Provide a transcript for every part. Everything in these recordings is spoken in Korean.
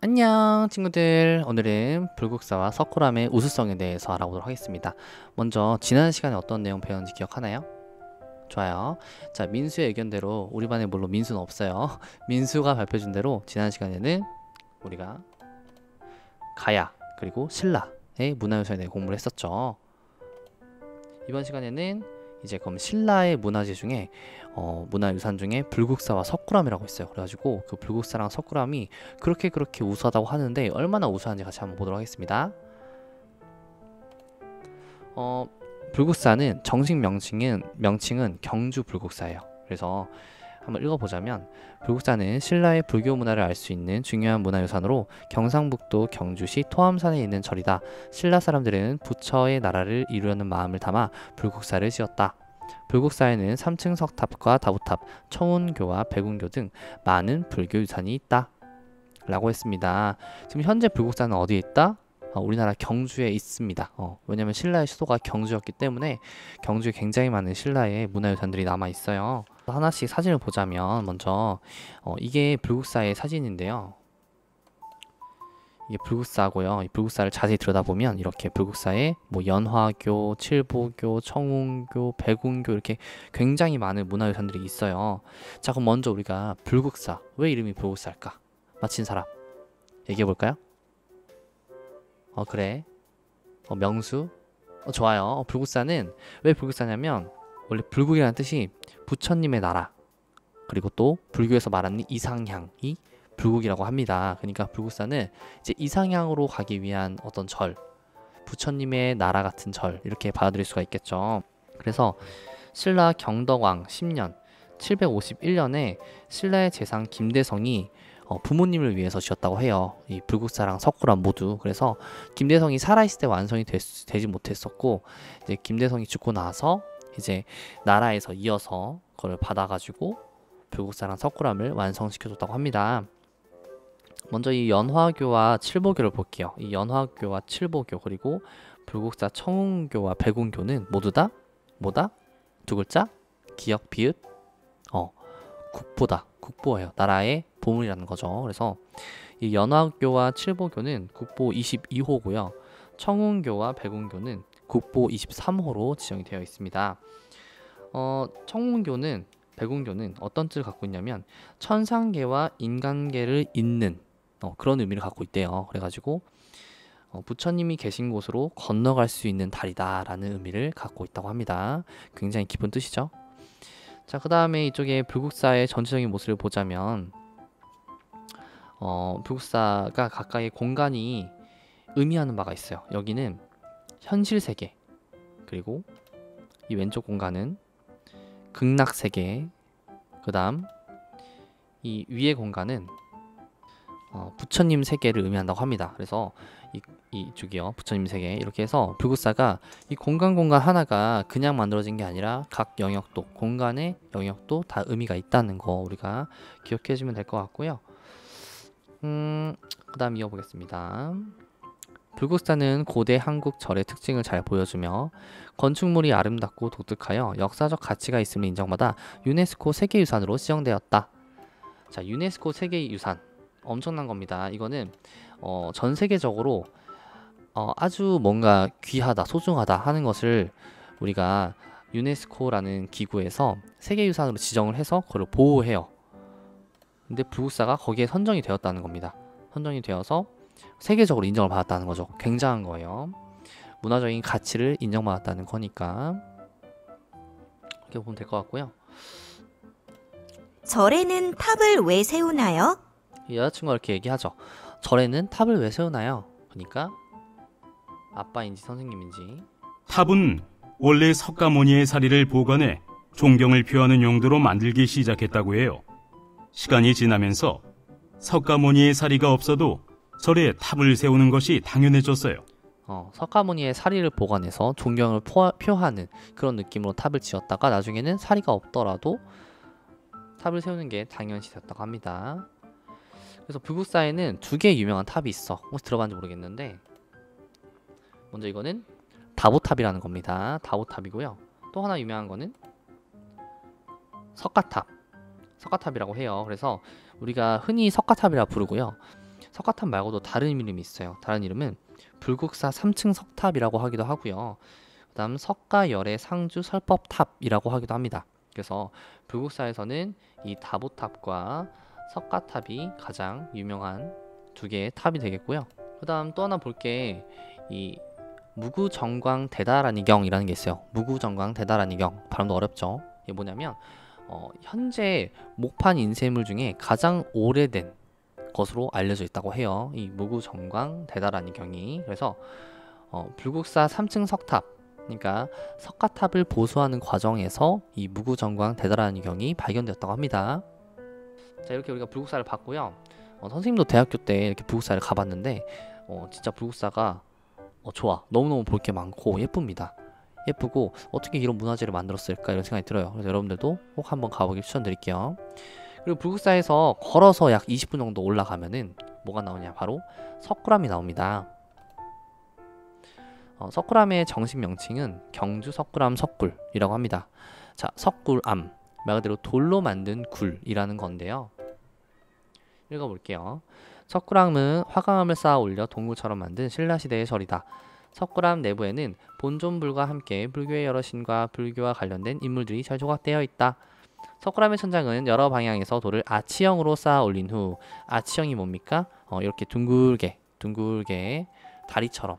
안녕 친구들, 오늘은 불국사와 석굴암의 우수성에 대해서 알아보도록 하겠습니다. 먼저 지난 시간에 어떤 내용 배웠는지 기억하나요? 좋아요. 자, 민수의 의견대로, 우리 반에 물론 민수는 없어요. 민수가 발표준 대로 지난 시간에는 우리가 가야 그리고 신라의 문화유산에 대해 공부를 했었죠. 이번 시간에는 이제 그럼 신라의 문화재 중에 문화유산 중에 불국사와 석굴암이라고 있어요. 그래가지고 그 불국사랑 석굴암이 그렇게 우수하다고 하는데 얼마나 우수한지 같이 한번 보도록 하겠습니다. 불국사는 정식 명칭은 경주 불국사예요. 그래서 한번 읽어보자면, 불국사는 신라의 불교 문화를 알 수 있는 중요한 문화유산으로 경상북도 경주시 토암산에 있는 절이다. 신라 사람들은 부처의 나라를 이루려는 마음을 담아 불국사를 지었다. 불국사에는 3층 석탑과 다부탑, 청운교와 백운교 등 많은 불교 유산이 있다 라고 했습니다. 지금 현재 불국사는 어디에 있다? 우리나라 경주에 있습니다. 왜냐면 신라의 수도가 경주였기 때문에 경주에 굉장히 많은 신라의 문화유산들이 남아 있어요. 하나씩 사진을 보자면, 먼저 이게 불국사의 사진인데요. 이게 불국사고요. 이 불국사를 자세히 들여다보면 이렇게 불국사에 뭐 연화교, 칠보교, 청운교, 백운교 이렇게 굉장히 많은 문화유산들이 있어요. 자, 그럼 먼저 우리가 불국사, 왜 이름이 불국사일까? 맞힌 사람 얘기해 볼까요? 그래. 명수. 좋아요. 불국사는 왜 불국사냐면, 원래 불국이라는 뜻이 부처님의 나라, 그리고 또 불교에서 말하는 이상향이 불국이라고 합니다. 그러니까 불국사는 이제 이상향으로 가기 위한 어떤 절, 부처님의 나라 같은 절, 이렇게 받아들일 수가 있겠죠. 그래서 신라 경덕왕 10년 751년에 신라의 재상 김대성이 부모님을 위해서 지었다고 해요. 이 불국사랑 석굴암 모두. 그래서 김대성이 살아있을 때 완성이 되지 못했었고, 이제 김대성이 죽고 나서 이제 나라에서 이어서 그걸 받아가지고 불국사랑 석굴암을 완성시켜줬다고 합니다. 먼저 이 연화교와 칠보교를 볼게요. 이 연화교와 칠보교, 그리고 불국사 청운교와 백운교는 모두 다 뭐다? 두 글자? 기역, 비읍? 국보다. 국보예요. 나라의 보물이라는 거죠. 그래서 이 연화교와 칠보교는 국보 22호고요. 청운교와 백운교는 국보 23호로 지정이 되어 있습니다. 청운교는, 백운교는 어떤 뜻을 갖고 있냐면 천상계와 인간계를 잇는 그런 의미를 갖고 있대요. 그래가지고 부처님이 계신 곳으로 건너갈 수 있는 다리다 라는 의미를 갖고 있다고 합니다. 굉장히 깊은 뜻이죠. 자, 그 다음에 이쪽에 불국사의 전체적인 모습을 보자면, 불국사가 각각의 공간이 의미하는 바가 있어요. 여기는 현실세계, 그리고 이 왼쪽 공간은 극락세계, 그 다음 이 위의 공간은 부처님 세계를 의미한다고 합니다. 그래서 이쪽이요, 부처님 세계. 이렇게 해서 불국사가 이 공간 하나가 그냥 만들어진 게 아니라 각 영역도, 공간의 영역도 다 의미가 있다는 거 우리가 기억해 주면 될 것 같고요. 그 다음 이어보겠습니다. 불국사는 고대 한국 절의 특징을 잘 보여주며 건축물이 아름답고 독특하여 역사적 가치가 있음을 인정받아 유네스코 세계유산으로 지정되었다. 자, 유네스코 세계유산 엄청난 겁니다. 이거는 전 세계적으로 아주 뭔가 귀하다, 소중하다 하는 것을 우리가 유네스코라는 기구에서 세계유산으로 지정을 해서 그걸 보호해요. 근데 불국사가 거기에 선정이 되었다는 겁니다. 선정이 되어서 세계적으로 인정을 받았다는 거죠. 굉장한 거예요. 문화적인 가치를 인정받았다는 거니까 이렇게 보면 될 것 같고요. 절에는 탑을 왜 세우나요? 여자친구가 이렇게 얘기하죠. 절에는 탑을 왜 세우나요? 그러니까 아빠인지 선생님인지. 탑은 원래 석가모니의 사리를 보관해 존경을 표하는 용도로 만들기 시작했다고 해요. 시간이 지나면서 석가모니의 사리가 없어도 절에 탑을 세우는 것이 당연해졌어요. 석가모니의 사리를 보관해서 존경을 표하는 그런 느낌으로 탑을 지었다가 나중에는 사리가 없더라도 탑을 세우는 게 당연시 됐다고 합니다. 그래서 불국사에는 두 개의 유명한 탑이 있어. 혹시 들어봤는지 모르겠는데, 먼저 이거는 다보탑이라는 겁니다. 다보탑이고요. 또 하나 유명한 거는 석가탑, 석가탑이라고 해요. 그래서 우리가 흔히 석가탑이라 부르고요. 석가탑 말고도 다른 이름이 있어요. 다른 이름은 불국사 3층 석탑이라고 하기도 하고요. 그 다음 석가열의 상주 설법탑이라고 하기도 합니다. 그래서 불국사에서는 이 다보탑과 석가탑이 가장 유명한 두 개의 탑이 되겠고요. 그 다음 또 하나 볼게 이 무구정광대다라니경이라는 게 있어요. 무구정광대다라니경 발음도 어렵죠. 이게 뭐냐면 현재 목판 인쇄물 중에 가장 오래된 것으로 알려져 있다고 해요. 이 무구정광대다라니경이. 그래서 불국사 3층 석탑, 그러니까 석가탑을 보수하는 과정에서 이 무구정광대다라니경이 발견되었다고 합니다. 자, 이렇게 우리가 불국사를 봤고요. 선생님도 대학교 때 이렇게 불국사를 가봤는데 진짜 불국사가 좋아. 너무너무 볼 게 많고 예쁩니다. 예쁘고 어떻게 이런 문화재를 만들었을까 이런 생각이 들어요. 그래서 여러분들도 꼭 한번 가보길 추천드릴게요. 그리고 불국사에서 걸어서 약 20분 정도 올라가면은 뭐가 나오냐, 바로 석굴암이 나옵니다. 석굴암의 정식 명칭은 경주 석굴암 석굴이라고 합니다. 자, 석굴암 말 그대로 돌로 만든 굴이라는 건데요. 읽어볼게요. 석굴암은 화강암을 쌓아 올려 동굴처럼 만든 신라시대의 절이다. 석굴암 내부에는 본존불과 함께 불교의 여러 신과 불교와 관련된 인물들이 잘 조각되어 있다. 석굴암의 천장은 여러 방향에서 돌을 아치형으로 쌓아 올린 후, 아치형이 뭡니까? 이렇게 둥글게 다리처럼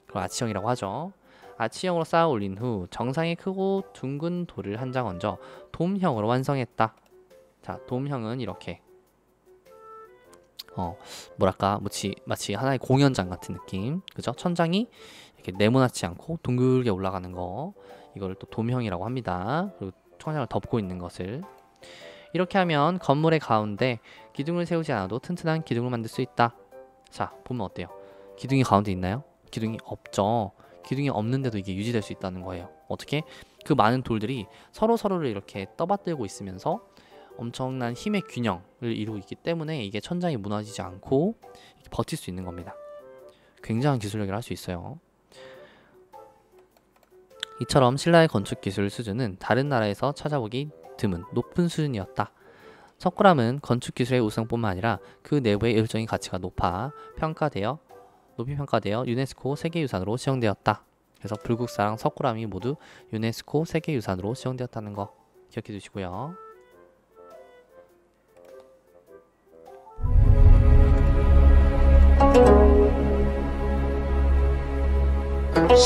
그걸 아치형이라고 하죠. 아치형으로 쌓아 올린 후 정상에 크고 둥근 돌을 한 장 얹어 돔형으로 완성했다. 자, 돔형은 이렇게 뭐랄까 마치 하나의 공연장 같은 느낌, 그죠? 천장이 이렇게 네모나지 않고 둥글게 올라가는 거, 이걸 또 돔형이라고 합니다. 그리고 천장을 덮고 있는 것을 이렇게 하면 건물의 가운데 기둥을 세우지 않아도 튼튼한 기둥을 만들 수 있다. 자, 보면 어때요? 기둥이 가운데 있나요? 기둥이 없죠. 기둥이 없는데도 이게 유지될 수 있다는 거예요. 어떻게? 그 많은 돌들이 서로를 이렇게 떠받들고 있으면서 엄청난 힘의 균형을 이루고 있기 때문에 이게 천장이 무너지지 않고 버틸 수 있는 겁니다. 굉장한 기술력을 할 수 있어요. 이처럼 신라의 건축 기술 수준은 다른 나라에서 찾아보기 드문 높은 수준이었다. 석굴암은 건축 기술의 우수성뿐만 아니라 그 내부의 예술적인 가치가 높이 평가되어 유네스코 세계유산으로 지정되었다. 그래서 불국사랑 석굴암이 모두 유네스코 세계유산으로 지정되었다는 거 기억해 두시고요.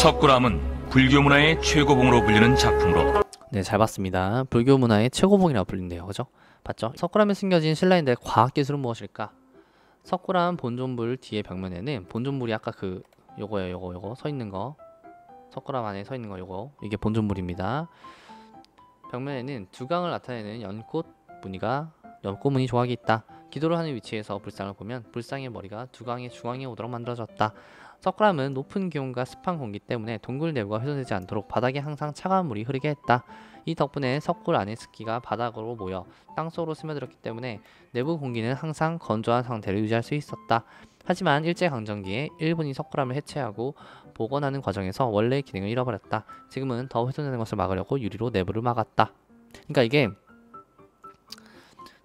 석굴암은 불교 문화의 최고봉으로 불리는 작품으로, 네, 잘 봤습니다. 불교 문화의 최고봉이라고 불린대요. 그죠? 봤죠? 석굴암에 숨겨진 신라인들의 과학기술은 무엇일까? 석굴암 본존불 뒤에 벽면에는, 본존불이 아까 요거 서 있는 거, 석굴암 안에 서 있는 거, 이게 본존불입니다. 벽면에는 두강을 나타내는 연꽃 무늬 조각이 있다. 기도를 하는 위치에서 불상을 보면 불상의 머리가 두강의 중앙에 오도록 만들어졌다. 석굴암은 높은 기온과 습한 공기 때문에 동굴 내부가 훼손되지 않도록 바닥에 항상 차가운 물이 흐르게 했다. 이 덕분에 석굴 안의 습기가 바닥으로 모여 땅속으로 스며들었기 때문에 내부 공기는 항상 건조한 상태를 유지할 수 있었다. 하지만 일제강점기에 일본이 석굴암을 해체하고 복원하는 과정에서 원래의 기능을 잃어버렸다. 지금은 더 훼손되는 것을 막으려고 유리로 내부를 막았다. 그러니까 이게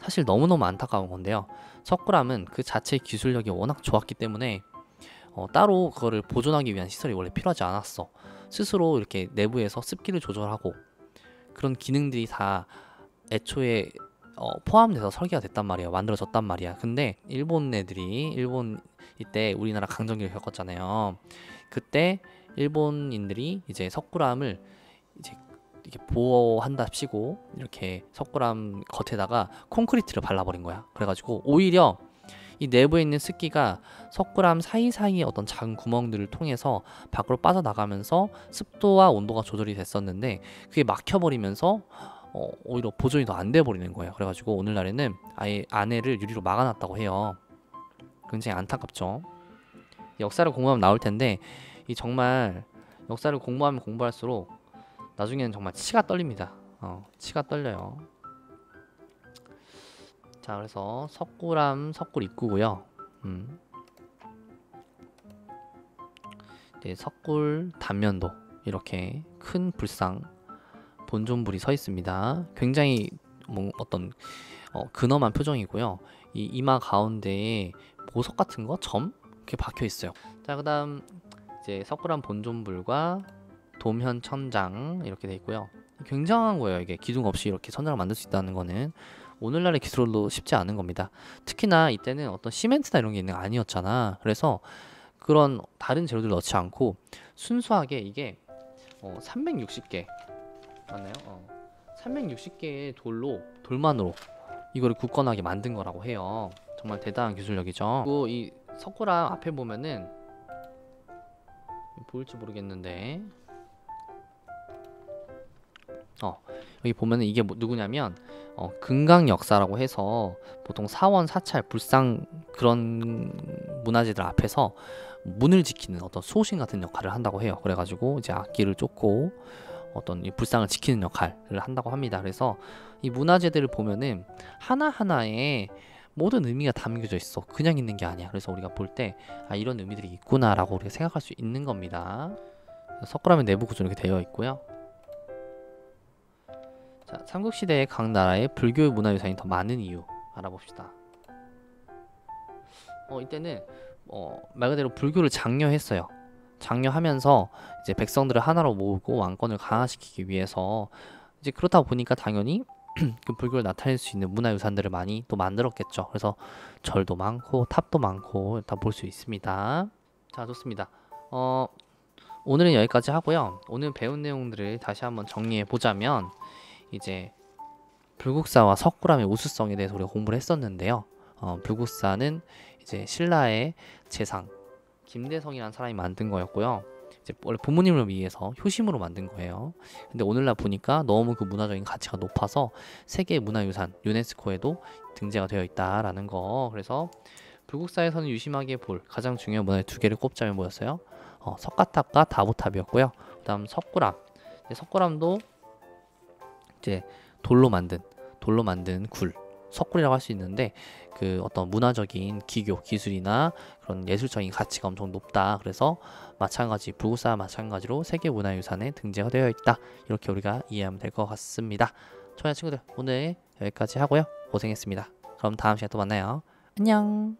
사실 너무너무 안타까운 건데요. 석굴암은 그 자체의 기술력이 워낙 좋았기 때문에 따로 그거를 보존하기 위한 시설이 원래 필요하지 않았어. 스스로 이렇게 내부에서 습기를 조절하고 그런 기능들이 다 애초에 포함돼서 설계가 됐단 말이야. 만들어졌단 말이야. 근데 일본 이때 우리나라 강점기를 겪었잖아요. 그때 일본인들이 이제 석굴암을 이제 이렇게 보호한답시고 이렇게 석굴암 겉에다가 콘크리트를 발라버린 거야. 그래가지고 오히려 이 내부에 있는 습기가 석굴암 사이사이의 어떤 작은 구멍들을 통해서 밖으로 빠져나가면서 습도와 온도가 조절이 됐었는데 그게 막혀버리면서 오히려 보존이 더 안 돼버리는 거예요. 그래가지고 오늘날에는 아예 안에를 유리로 막아놨다고 해요. 굉장히 안타깝죠. 역사를 공부하면 나올 텐데 이 정말 역사를 공부하면 공부할수록 나중에는 정말 치가 떨립니다. 치가 떨려요. 자, 그래서 석굴암 석굴 입구고요. 네, 석굴 단면도 이렇게 큰 불상 본존불이 서 있습니다. 굉장히 어떤 근엄한 표정이고요. 이 이마 가운데에 보석 같은 거 점 이렇게 박혀 있어요. 자, 그다음 이제 석굴암 본존불과 도면 천장 이렇게 돼 있고요. 굉장한 거예요. 이게 기둥 없이 이렇게 천장을 만들 수 있다는 거는 오늘날의 기술로 쉽지 않은 겁니다. 특히나 이때는 어떤 시멘트나 이런 게 있는 거 아니었잖아. 그래서 그런 다른 재료들 넣지 않고 순수하게 이게 360개 맞나요? 360개의 돌만으로 이거를 굳건하게 만든 거라고 해요. 정말 대단한 기술력이죠. 그리고 이 석굴암 앞에 보면은 보일지 모르겠는데 여기 보면은 이게 누구냐면 금강 역사라고 해서 보통 사원, 사찰, 불상 그런 문화재들 앞에서 문을 지키는 어떤 수호신 같은 역할을 한다고 해요. 그래가지고 이제 악기를 쫓고 어떤 이 불상을 지키는 역할을 한다고 합니다. 그래서 이 문화재들을 보면은 하나하나에 모든 의미가 담겨져 있어. 그냥 있는 게 아니야. 그래서 우리가 볼 때 이런 의미들이 있구나라고 우리가 생각할 수 있는 겁니다. 석굴암의 내부 구조는 이렇게 되어 있고요. 자, 삼국시대에 각 나라의 불교 문화유산이 더 많은 이유 알아봅시다. 이때는 말 그대로 불교를 장려했어요. 장려하면서 이제 백성들을 하나로 모으고 왕권을 강화시키기 위해서 이제 그렇다 보니까 당연히 그 불교를 나타낼 수 있는 문화유산들을 많이 또 만들었겠죠. 그래서 절도 많고 탑도 많고 다 볼 수 있습니다. 자, 좋습니다. 오늘은 여기까지 하고요. 오늘 배운 내용들을 다시 한번 정리해 보자면 이제 불국사와 석굴암의 우수성에 대해서 우리가 공부를 했었는데요. 불국사는 이제 신라의 재상 김대성이라는 사람이 만든 거였고요. 이제 원래 부모님을 위해서 효심으로 만든 거예요. 근데 오늘날 보니까 너무 그 문화적인 가치가 높아서 세계 문화유산 유네스코에도 등재가 되어 있다라는 거. 그래서 불국사에서는 유심하게 볼 가장 중요한 문화의 두 개를 꼽자면 뭐였어요? 석가탑과 다보탑이었고요. 그다음 석굴암. 석굴암도 이제 돌로 만든 굴 석굴이라고 할 수 있는데 그 어떤 문화적인 기교 기술이나 그런 예술적인 가치가 엄청 높다. 그래서 마찬가지 불국사와 마찬가지로 세계문화유산에 등재가 되어 있다. 이렇게 우리가 이해하면 될 것 같습니다. 초야 친구들 오늘 여기까지 하고요. 고생했습니다. 그럼 다음 시간에 또 만나요. 안녕.